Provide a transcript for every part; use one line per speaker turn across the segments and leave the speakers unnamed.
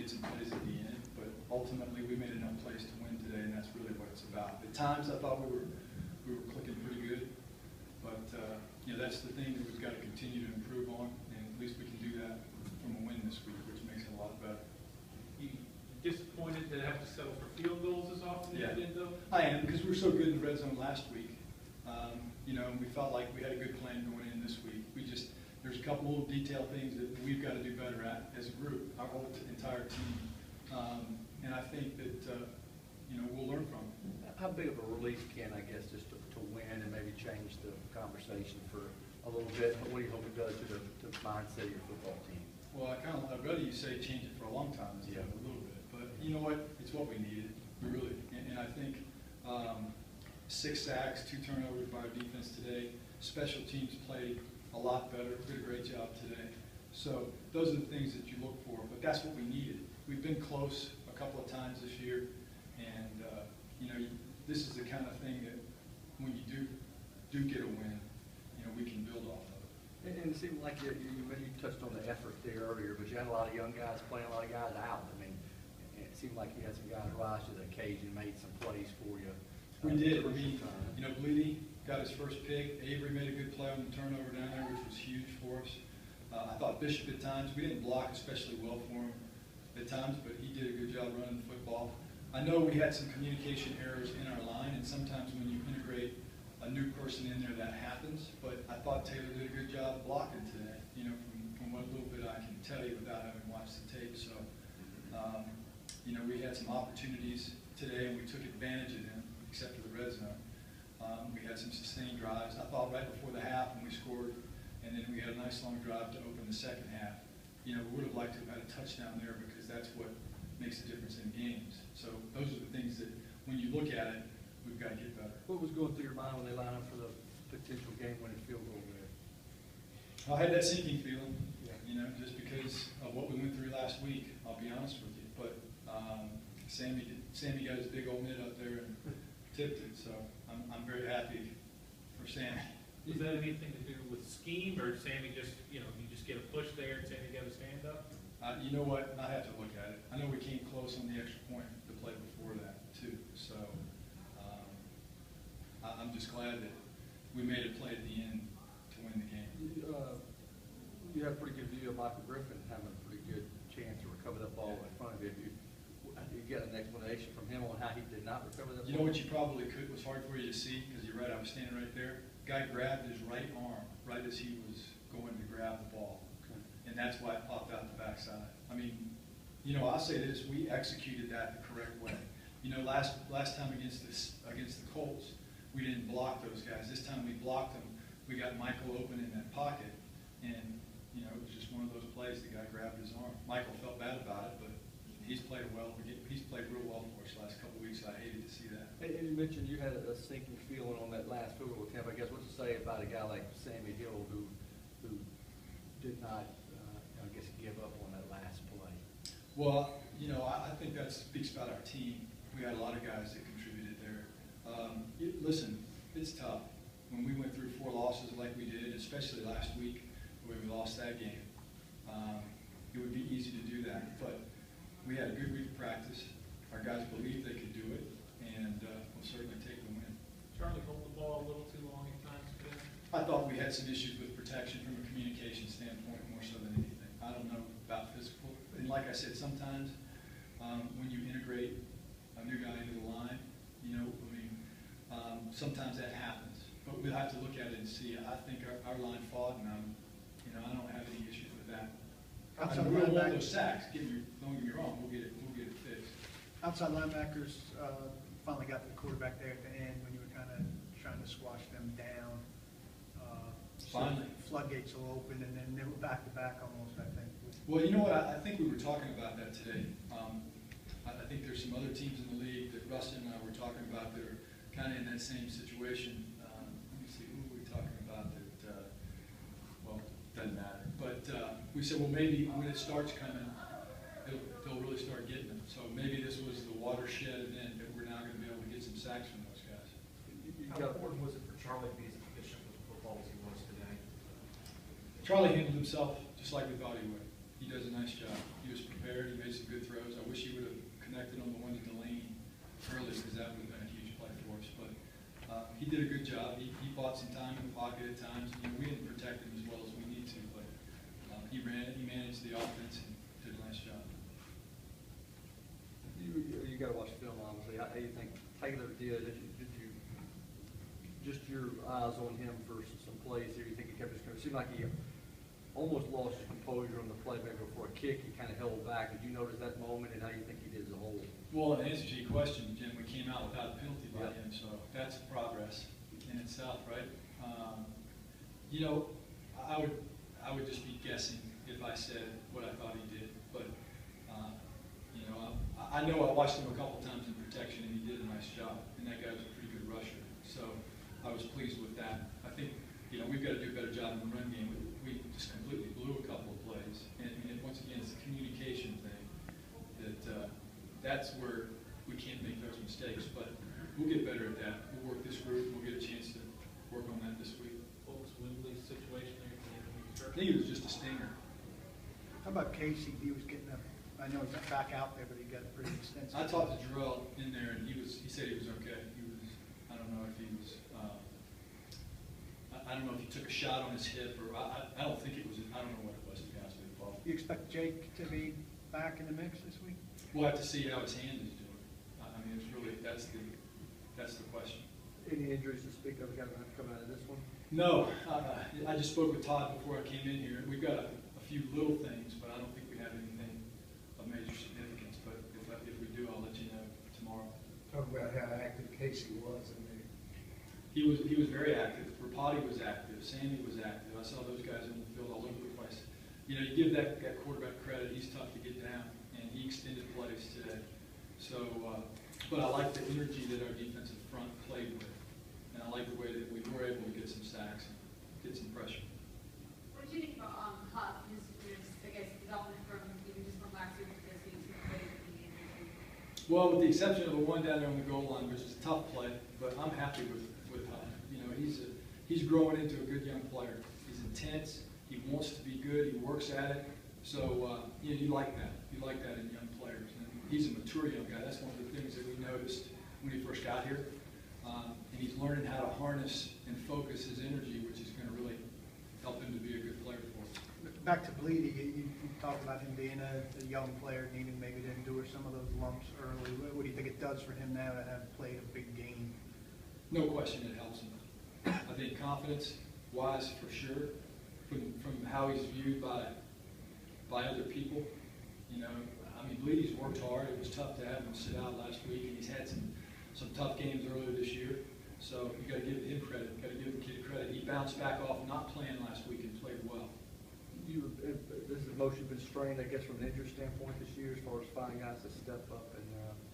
made some plays at the end, but ultimately we made enough plays to win today, and that's really what it's about. At times I thought we were clicking pretty good, but that's the thing that we've got to continue to improve on, and at least we can do that from a win this week, which makes it a lot better.
You disappointed to have to settle for field goals as often as you did, though?
I am, because we were so good in the red zone last week. And we felt like we had a good plan going in this week. There's a couple little detail things that we've got to do better at as a group, our whole entire team. And I think that, we'll learn from it.
How big of a relief can, I guess, just to win and maybe change the conversation for a little bit? What do you hope it does to the mindset of your football team?
Well, I'd rather you say change it for a long time instead of a little bit. But you know what? It's what we needed. We really, and I think 6 sacks, 2 turnovers by our defense today. Special teams played a lot better, did a great job today. So those are the things that you look for, but that's what we needed. We've been close a couple of times this year, and this is the kind of thing that when you do get a win, we can build off of it.
And it seemed like you touched on the effort there earlier, but you had a lot of young guys playing, a lot of guys out. I mean, it seemed like you had some guys rise to the occasion, made some plays for you.
We did. Bleedy got his first pick. Avery made a good play on the turnover down there, which was huge for us. I thought Bishop at times, we didn't block especially well for him at times, but he did a good job running the football. I know we had some communication errors in our line, and sometimes when you integrate a new person in there, that happens. But I thought Taylor did a good job blocking today, from what little bit I can tell you without having watched the tape. So, we had some opportunities today, and we took advantage of them, except for the red zone. We had some sustained drives. I thought right before the half when we scored, and then we had a nice long drive to open the second half. We would have liked to have had a touchdown there because that's what makes a difference in games. So those are the things that, when you look at it, we've got to get better.
What was going through your mind when they lined up for the potential game-winning field goal there?
I had that sinking feeling, just because of what we went through last week, I'll be honest with you. But Sammy got his big old mitt up there and tipped it, so I'm very happy for Sammy.
Was that anything to do with scheme, or Sammy just, you just get a push there and Sammy got his hand up?
You know what? I have to look at it. I know we came close on the extra point the play before that, too. So I'm just glad that we made a play at the end to win the game.
You had a pretty good view of Michael Griffin having a pretty good chance to recover that ball in front of you. You get an explanation from him on how he did not recover that ball?
You know what you probably could, was hard for you to see, because you're right, I was standing right there. Guy grabbed his right arm right as he was going to grab the ball. Okay. And that's why it popped out the backside. I mean, I'll say this, we executed that the correct way. Last time against the Colts, we didn't block those guys. This time we blocked them. We got Michael open in that pocket, and it was just one of those plays. The guy grabbed his arm. Michael felt bad about it, but he's played well. He's played real well for us the last couple of weeks. I hated to see that.
And you mentioned you had a sinking feeling on that last field goal attempt. I guess what to say about a guy like Sammy Hill who did not, give up on that last play?
Well, I think that speaks about our team. We had a lot of guys that contributed there. Listen, it's tough. When we went through 4 losses like we did, especially last week, where we lost that game, it would be easy to do that. But we had a good week of practice. Our guys believed they could do it, and we'll certainly take the win.
Charlie hold the ball a little too long at times today?
I thought we had some issues with protection from a communication standpoint more so than anything. I don't know about physical. And like I said, sometimes when you integrate a new guy into the line, sometimes that happens. But we'll have to look at it and see. I think our line fought, and I don't have any issues with that.
Outside
we'll hold
linebackers,
those sacks. Don't get me wrong. We'll get it fixed.
outside linebackers finally got the quarterback there at the end when you were kind of trying to squash them down.
Finally.
Floodgates will open, and then they were back to back almost, I think.
Well, you know what? I think we were talking about that today. I think there's some other teams in the league that Rustin and I were talking about that are kind of in that same situation. Let me see, who were we talking about that, well, doesn't matter. But we said, well, maybe when it starts coming, they'll really start getting them. So maybe this was the watershed event that we're now going to be able to get some sacks from those guys.
How important was it for Charlie to be as efficient with the football as he was today?
Charlie handled himself just like we thought he would. He does a nice job. He was prepared. prepared. He made some good throws. I wish he would have connected on the one to Delaney early, because that would have been a huge play for us. But he did a good job. He bought some time in the pocket at times. You know, we didn't protect him as well as we need to, but he managed the offense and did a nice job.
You got to watch film, obviously. How do you think Taylor did? Did you just your eyes on him for some plays here? You think he kept his courage? It seemed like he almost lost his composure on the play, maybe before a kick. He kind of held back. Did you notice that moment, and how do you think he did as a whole?
Well, in answer to your question, Jim, we came out without a penalty by
Yeah.
him, so that's progress in itself, right? You know, I would just be guessing if I said what I thought he did, but you know, I know I watched him a couple times in protection, and he did a nice job, and that guy was a pretty good rusher, so I was pleased with that. I think, you know, we've got to do a better job in the run game. We just completely blew a couple of plays, and once again, it's a communication thing that that's where we can't make those mistakes, but we'll get better at that. We'll work this route. We'll get a chance to work on that this week.
What was Wembley's situation there at the end of the
I think it was just a stinger.
How about Casey? He was getting up, I know he's not back out there, but he got pretty extensive.
I talked to Jarrell in there, and he said he was okay. I don't know if he was, I don't know if he took a shot on his hip, or I don't think it was, I don't know what it was, to be honest with you, Paul.
You expect Jake to be back in the mix this week?
We'll have to see how his hand is doing. I mean, it's really, that's the question.
Any injuries to speak of coming out of this one?
No, I just spoke with Todd before I came in here. We've got a few little things, but I don't think we have anything of major significance. But if we do, I'll let you know tomorrow.
Talk about how active Casey was in there.
He was very active. Rapati was active. Sammy was active. I saw those guys on the field all over the place. You know, you give that quarterback credit. He's tough to get down, and he extended plays today. So, but I like the energy that our defensive front played with, and I like the way that we were able to get some sacks and get some pressure.
What did you think about Huff? I guess development from even just from last year to this week,
Well, with the exception of the one down there on the goal line, which is a tough play, but I'm happy with Huff. You know, he's growing into a good young player. He's intense. He wants to be good. He works at it. So you know, you like that. You like that in young players. And he's a mature young guy. That's one of the things that we noticed when he first got here. And he's learning how to harness and focus his energy, which is going to really help him to be a good player for us.
Back to Bleedy, you talked about him being a young player, needing maybe to endure some of those lumps early. What do you think it does for him now to have played a big game?
No question it helps him. I think confidence-wise, for sure, from how he's viewed by other people. You know, I mean, Bleedy's worked hard. It was tough to have him sit out last week, and he's had some tough games earlier this year. So you got to give him credit. Got to give the kid credit. He bounced back off not playing last week and played well.
This is the most you've been strained, I guess, from an injury standpoint this year, as far as finding guys to step up and.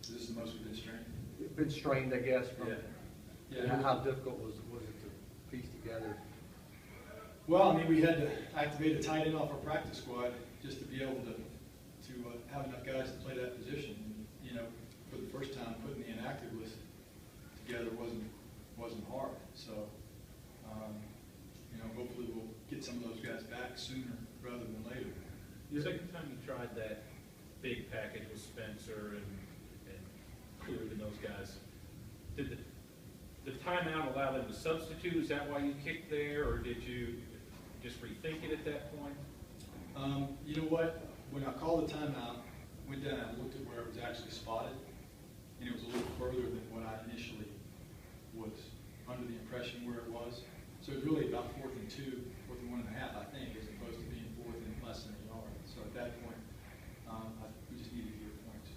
This is the most we've been strained.
Been strained, I guess. From,
Yeah.
How difficult was it to piece together?
Well, I mean, we had to activate a tight end off our practice squad just to be able to have enough guys to play that position. And, you know, for the first time, putting the inactive list together wasn't hard. So, you know, hopefully we'll get some of those guys back sooner rather than later.
The second time you tried that big package with Spencer and Kluge and those guys, did the timeout allow them to substitute? Is that why you kicked there, or did you just rethink it at that point?
You know what? When I called the timeout, went down and looked at where it was actually spotted, and it was a little further than what I initially was under the impression where it was. So it was really about 4th and 2, 4th and 1.5, I think, as opposed to being 4th and less than a yard. So at that point, we just needed to get points.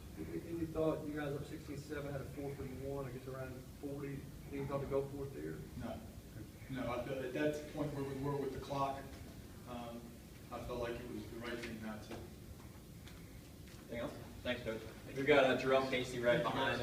And you thought you guys up 16-7 had a 4th and 1, I guess around 40. You thought to go for it there?
No. I felt at that point where we were with the clock, I felt like it was the right thing not to.
Anything else? Thanks, Coach. We've got Jerome Casey right behind him.